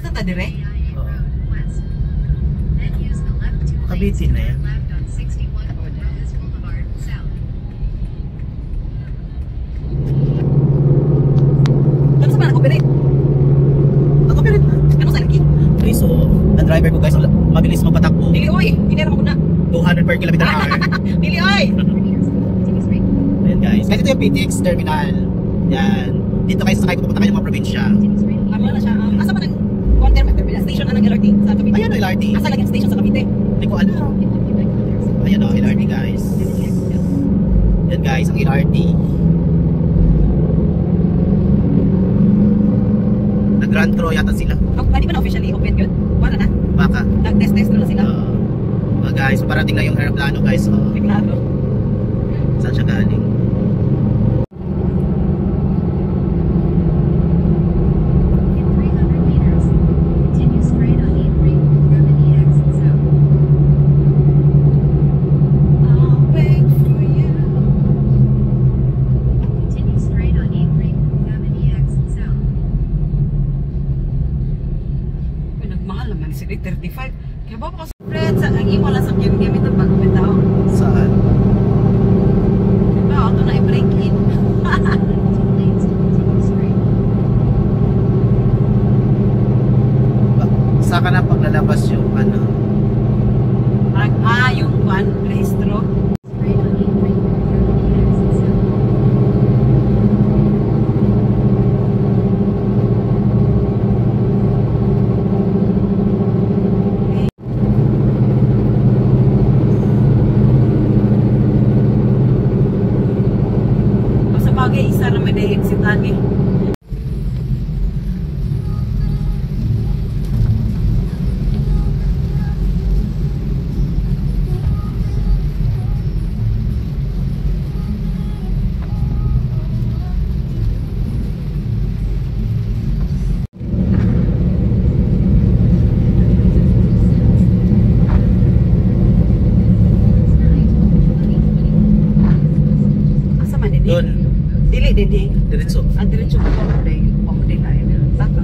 na ta dire? Oo. Kabitin na yan. Ano sa ba nag-operate? Nag-operate na. Ano sa lagi? Okay, so, ang driver ko guys, mabilis magpatakbo. Dili oy, hinera mo na. 200 per kilometer hour. Dili oy. Ayan guys. Guys, ito yung PTX terminal. Yan. Dito guys, sakay ko pupunta kayo ng mga probinsya. Ano na siya? Asa man ang terminal station anang LRT sa Cavite? Ayan o, LRT. Asa lagi ang station sa Cavite? Hindi ko alam. Ayan o, LRT guys. Yan guys, ang LRT. Nag-run through yata sila. Oh, hindi ba na officially open yun? Wala na? Baka. Nag-test na sila? Guys, parating na yung aeroplano guys. Klaro. Saan siya galing? Si 35. Kaya ba ako sa friends, ang imo lang sa gamit ng pag-uwi tao. Saan? Diba, auto na i-break in. Saan ka na paglalabas yung ano? Yung one, rehistro. Bagay, isa na may na-exitan eh. Asa man din? Doon. Dili, dili. Diretso. Ang diretso ko pa mo dahil. Taka.